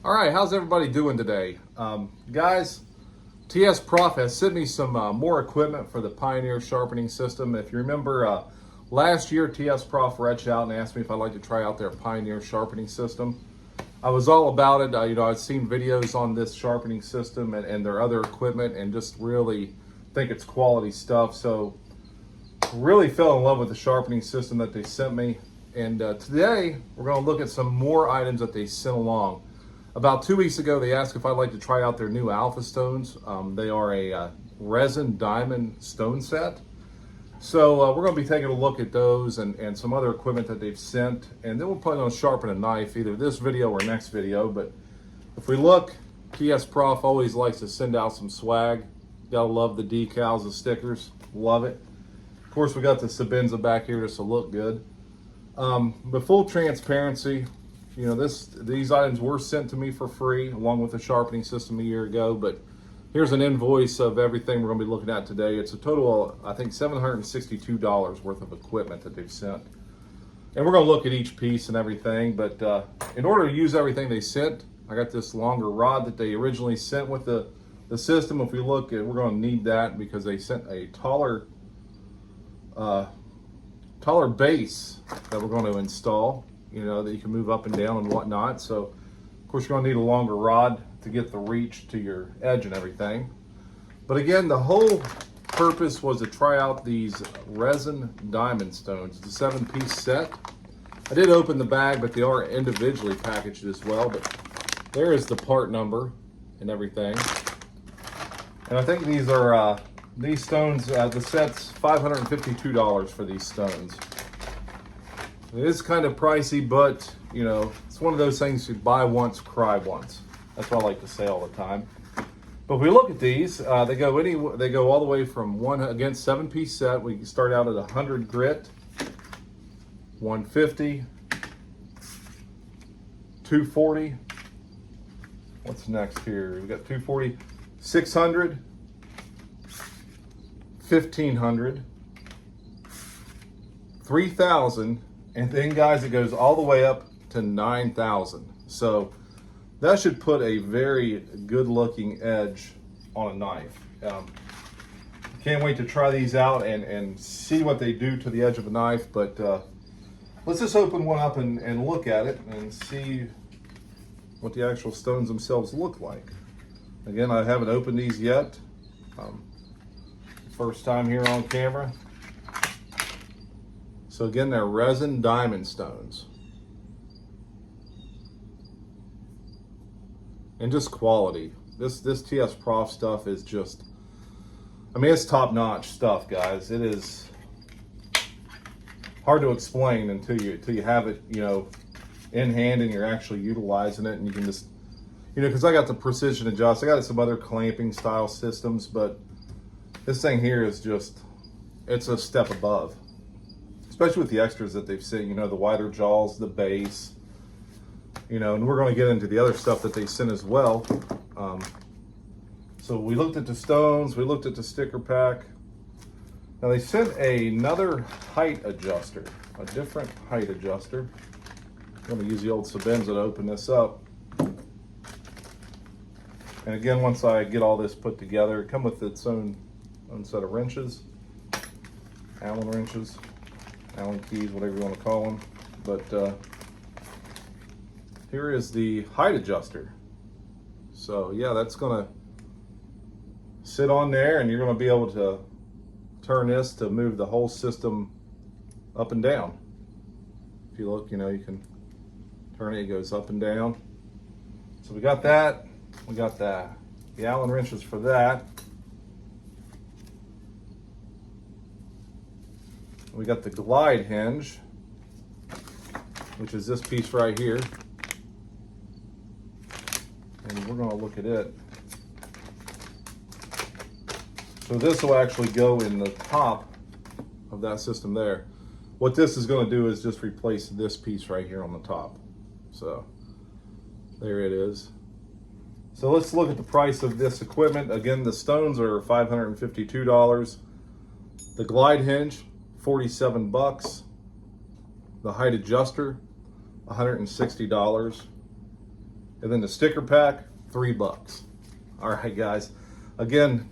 All right, how's everybody doing today? Guys, TSPROF has sent me some more equipment for the Pioneer sharpening system. If you remember, last year TSPROF reached out and asked me if I'd like to try out their Pioneer sharpening system. I was all about it. I'd seen videos on this sharpening system and their other equipment and just really think it's quality stuff. So really fell in love with the sharpening system that they sent me. And today we're going to look at some more items that they sent along. About 2 weeks ago, they asked if I'd like to try out their new Alpha Stones. They are a resin diamond stone set. So we're going to be taking a look at those and some other equipment that they've sent. And then we're probably going to sharpen a knife, either this video or next video. But if we look, TSPROF always likes to send out some swag. Gotta love the decals, the stickers, love it. Of course, we got the Sabenza back here just to look good. But full transparency, you know, these items were sent to me for free along with the sharpening system a year ago, but here's an invoice of everything we're going to be looking at today. It's a total, I think, $762 worth of equipment that they've sent. And we're going to look at each piece and everything, but in order to use everything they sent, I got this longer rod that they originally sent with the system. If we look at, we're going to need that because they sent a taller base that we're going to install, you know, that you can move up and down and whatnot. So of course you're going to need a longer rod to get the reach to your edge and everything. But again, the whole purpose was to try out these resin diamond stones. It's a 7-piece set. I did open the bag, but they are individually packaged as well. But there is the part number and everything. And I think these are these stones, the set's $552 for these stones. It is kind of pricey, but you know, it's one of those things you buy once, cry once. That's what I like to say all the time. But if we look at these, they go all the way from 7-piece set. We start out at 100 grit, 150, 240. What's next here? We got 240, 600, 1500, 3000. And then guys, it goes all the way up to 9,000. So that should put a very good looking edge on a knife. Can't wait to try these out and see what they do to the edge of a knife. But let's just open one up and look at it and see what the actual stones themselves look like. Again, I haven't opened these yet. First time here on camera. So again, they're resin diamond stones. And just quality. This TSPROF stuff is just, I mean, it's top-notch stuff, guys. It is hard to explain until you have it, you know, in hand and you're actually utilizing it, and you can just, you know, because I got the precision adjust. I got some other clamping style systems, but this thing here is just, it's a step above. Especially with the extras that they've sent, you know, the wider jaws, the base, you know, and we're going to get into the other stuff that they sent as well. So we looked at the stones, we looked at the sticker pack. Now they sent another height adjuster, a different height adjuster. I'm going to use the old Sabenza to open this up. And again, once I get all this put together, it comes with its own set of wrenches, Allen wrenches. Allen keys, whatever you want to call them. But here is the height adjuster. So yeah, that's going to sit on there, and you're going to be able to turn this to move the whole system up and down. If you look, you know, you can turn it, it goes up and down. So we got that. We got the Allen wrenches for that. We got the glide hinge, which is this piece right here. And we're going to look at it. So this will actually go in the top of that system there. What this is going to do is just replace this piece right here on the top. So there it is. So let's look at the price of this equipment. Again, the stones are $552. The glide hinge, 47 bucks. The height adjuster, $160. And then the sticker pack, $3. All right, guys. Again,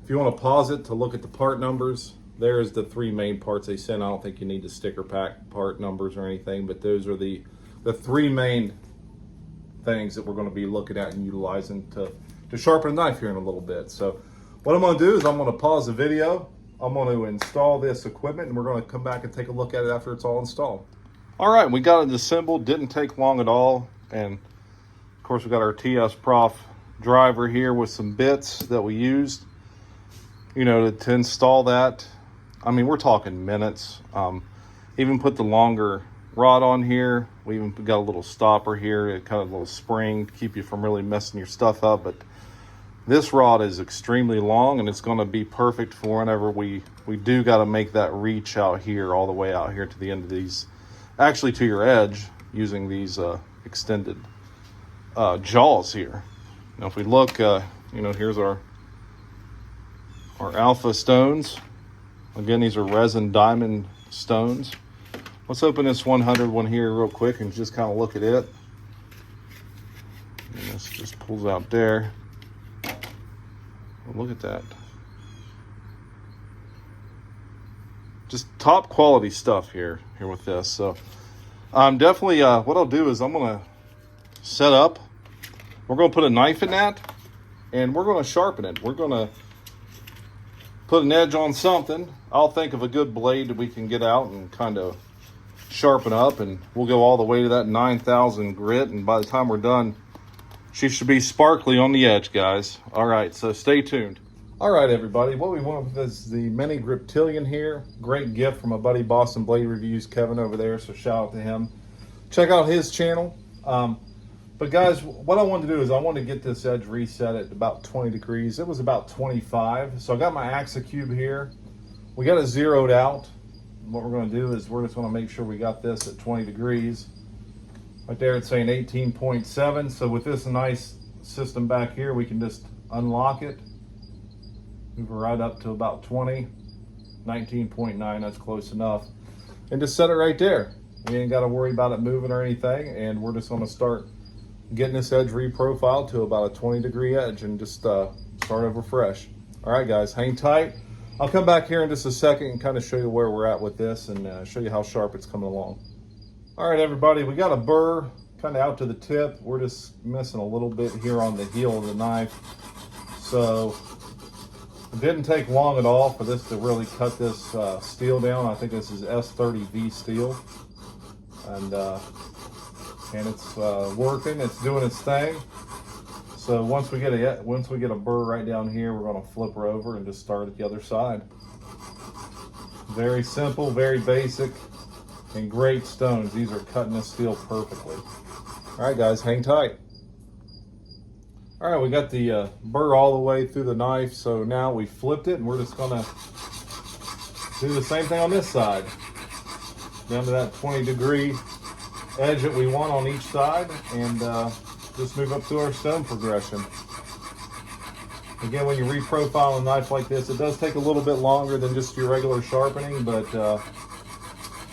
if you want to pause it to look at the part numbers, there's the 3 main parts they sent. I don't think you need the sticker pack part numbers or anything, but those are the 3 main things that we're going to be looking at and utilizing to sharpen a knife here in a little bit. So what I'm going to do is I'm going to pause the video. I'm going to install this equipment, and we're going to come back and take a look at it after it's all installed. All right, we got it assembled. Didn't take long at all. And of course, we got our TSPROF driver here with some bits that we used, you know, to install that. I mean, we're talking minutes. Even put the longer rod on here. We even got a little stopper here, a kind of a little spring to keep you from really messing your stuff up. But this rod is extremely long, and it's going to be perfect for whenever we do got to make that reach out here, all the way out here to the end of these, actually to your edge, using these extended jaws here. Now, if we look, you know, here's our alpha stones. Again, these are resin diamond stones. Let's open this 100 one here real quick and just kind of look at it. And this just pulls out there. Look at that. Just top quality stuff here with this. So definitely what I'll do is I'm going to set up. We're going to put a knife in that, and we're going to sharpen it. We're going to put an edge on something. I'll think of a good blade that we can get out and kind of sharpen up, and we'll go all the way to that 9,000 grit, and by the time we're done, she should be sparkly on the edge, guys. All right, so stay tuned. All right, everybody, what we want is the mini Griptilian here. Great gift from my buddy Boston Blade Reviews, Kevin over there, so shout out to him. Check out his channel. But guys, what I wanted to do is I wanted to get this edge reset at about 20 degrees. It was about 25. So I got my Axicube here. We got it zeroed out. What we're going to do is we're just going to make sure we got this at 20 degrees. Right there it's saying 18.7. So with this nice system back here, we can just unlock it. Move it right up to about 20. 19.9, that's close enough. And just set it right there. We ain't got to worry about it moving or anything. And we're just going to start getting this edge reprofiled to about a 20 degree edge and just start over fresh. All right, guys, hang tight. I'll come back here in just a second and kind of show you where we're at with this and show you how sharp it's coming along. All right, everybody, we got a burr kind of out to the tip. We're just missing a little bit here on the heel of the knife. So it didn't take long at all for this to really cut this steel down. I think this is S30V steel. And it's working, it's doing its thing. So once we get a burr right down here, we're going to flip her over and just start at the other side. Very simple, very basic, and great stones. These are cutting this steel perfectly. All right, guys, hang tight. All right, we got the burr all the way through the knife. So now we flipped it, and we're just going to do the same thing on this side. Down to that 20 degree edge that we want on each side, and just move up through our stone progression. Again, when you reprofile a knife like this, it does take a little bit longer than just your regular sharpening, but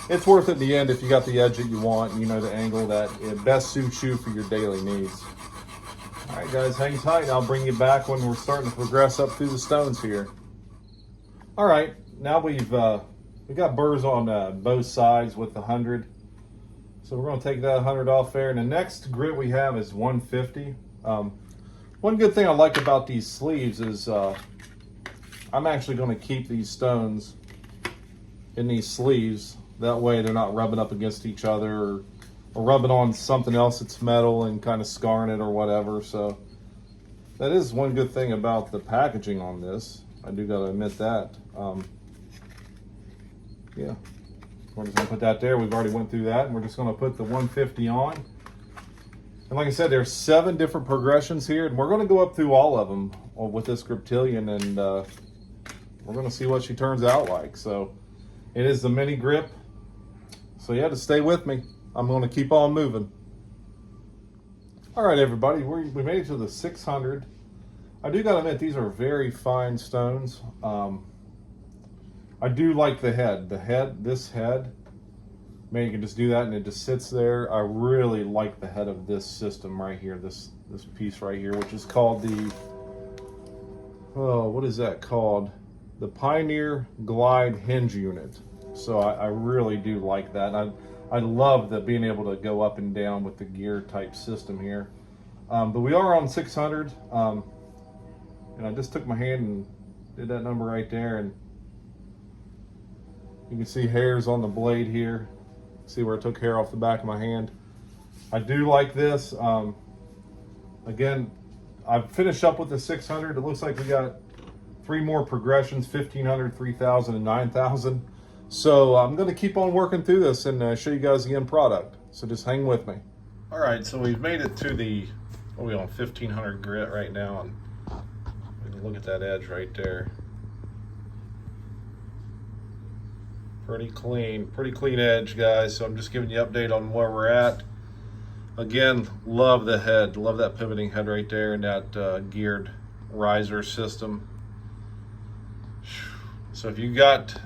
it's worth it in the end if you got the edge that you want, you know, the angle that it best suits you for your daily needs. All right, guys, hang tight. I'll bring you back when we're starting to progress up through the stones here. All right, now we've got burrs on both sides with the 100. So we're going to take that 100 off there. And the next grit we have is 150. One good thing I like about these sleeves is I'm actually going to keep these stones in these sleeves. That way they're not rubbing up against each other or rubbing on something else that's metal and kind of scarring it or whatever. So that is one good thing about the packaging on this. I do got to admit that. Yeah. We're just going to put that there. We've already went through that, and we're just going to put the 150 on. And like I said, there's 7 different progressions here, and we're going to go up through all of them with this Griptilian, and we're going to see what she turns out like. So it is the mini grip. So you have to stay with me. I'm going to keep on moving. All right, everybody, we made it to the 600. I do got to admit, these are very fine stones. I do like the head. This head Man, you can just do that and it just sits there. I really like the head of this system right here, this piece right here, which is called the, oh, what is that called? The Pioneer Glide Hinge Unit. So I really do like that. I love that being able to go up and down with the gear type system here. But we are on 600, and I just took my hand and did that number right there, and you can see hairs on the blade here. See where I took hair off the back of my hand. I do like this. Again, I've finished up with the 600. It looks like we got 3 more progressions, 1500, 3000, and 9000. So I'm going to keep on working through this and show you guys the end product. So just hang with me. All right, so we've made it to the, what are we on, 1500 grit right now. And look at that edge right there. Pretty clean edge, guys. So I'm just giving you an update on where we're at. Again, love the head, love that pivoting head right there and that geared riser system. So if you got,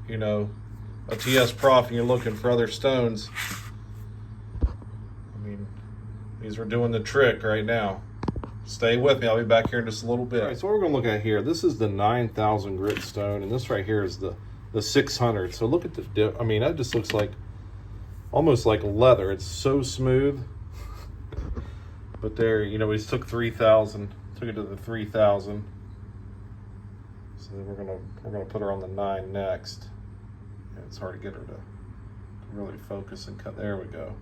you know, a TSPROF and you're looking for other stones, I mean, these are doing the trick right now. Stay with me, I'll be back here in just a little bit. All right, so what we're gonna look at here, this is the 9000 grit stone, and this right here is the 600. So look at the dip. I mean, that just looks like almost like leather. It's so smooth. But there, you know, we just took 3000, took it to the 3000. So then we're gonna put her on the 9 next. And it's hard to get her to really focus and cut. There we go.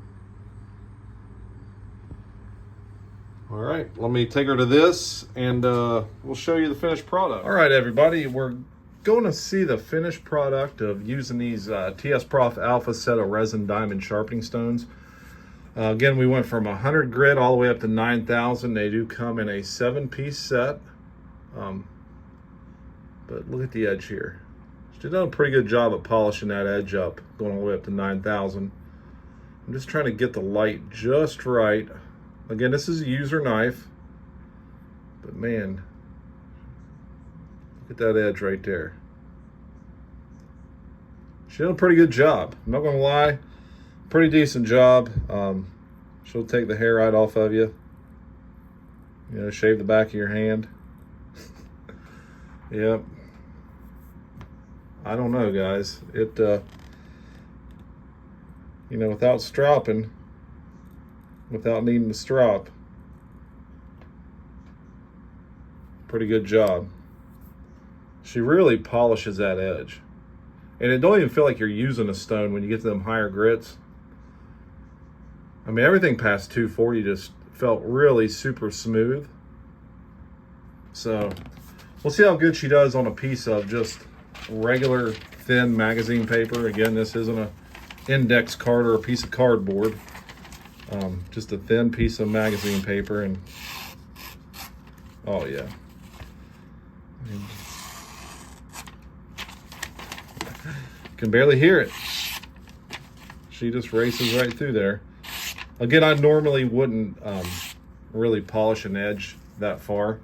All right, let me take her to this and we'll show you the finished product. All right, everybody, we're going to see the finished product of using these TSPROF Alpha set of resin diamond sharpening stones. Again, we went from 100 grit all the way up to 9000. They do come in a 7-piece set. But look at the edge here. She's done a pretty good job of polishing that edge up, going all the way up to 9000. I'm just trying to get the light just right. Again, this is a user knife, but man, look at that edge right there. She did a pretty good job. I'm not gonna lie, pretty decent job. She'll take the hair right off of you. You know, shave the back of your hand. Yep. I don't know, guys. It, you know, without stropping, without needing to strop, pretty good job. She really polishes that edge. And it don't even feel like you're using a stone when you get to them higher grits. I mean, everything past 240 just felt really super smooth. So we'll see how good she does on a piece of just regular thin magazine paper. Again, this isn't an index card or a piece of cardboard. Just a thin piece of magazine paper, and oh yeah. You can barely hear it. She just races right through there. Again, I normally wouldn't really polish an edge that far.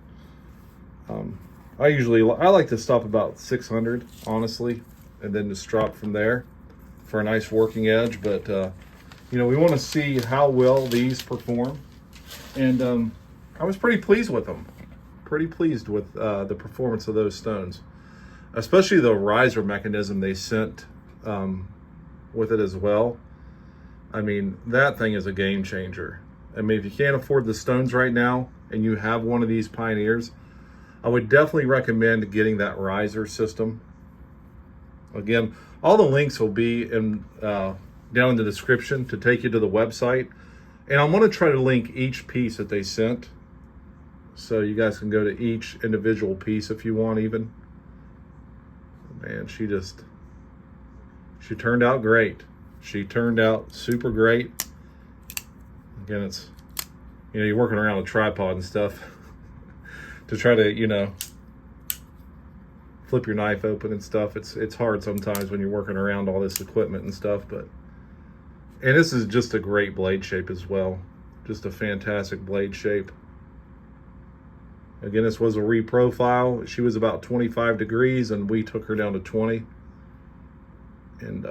I like to stop about 600, honestly, and then just drop from there for a nice working edge. But you know, we want to see how well these perform, and I was pretty pleased with them. Pretty pleased with the performance of those stones, especially the riser mechanism they sent with it as well. I mean, that thing is a game changer. I mean, if you can't afford the stones right now and you have one of these Pioneers, I would definitely recommend getting that riser system. Again, all the links will be in down in the description to take you to the website. And I'm gonna try to link each piece that they sent, so you guys can go to each individual piece if you want even. Man, she turned out great. She turned out super great. Again, it's, you know, you're working around a tripod and stuff to try to, you know, flip your knife open and stuff. It's hard sometimes when you're working around all this equipment and stuff, but, and this is just a great blade shape as well. Just a fantastic blade shape. Again, this was a reprofile. She was about 25 degrees and we took her down to 20. And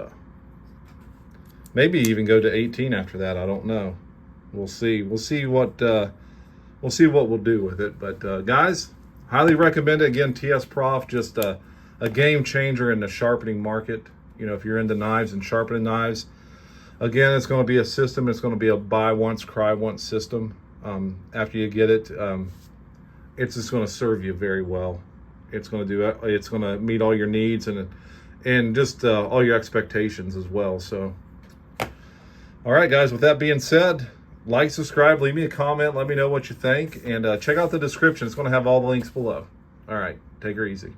Maybe even go to 18 after that. I don't know. We'll see. We'll see what we'll do with it. But guys, highly recommend it. Again, TSPROF, just a game changer in the sharpening market. You know, if you're into knives and sharpening knives, again, it's going to be a system. It's going to be a buy once, cry once system. After you get it, it's just going to serve you very well. It's going to do. It's going to meet all your needs and just all your expectations as well. So, all right, guys. With that being said, like, subscribe, leave me a comment, let me know what you think, and check out the description. It's going to have all the links below. All right, take her easy.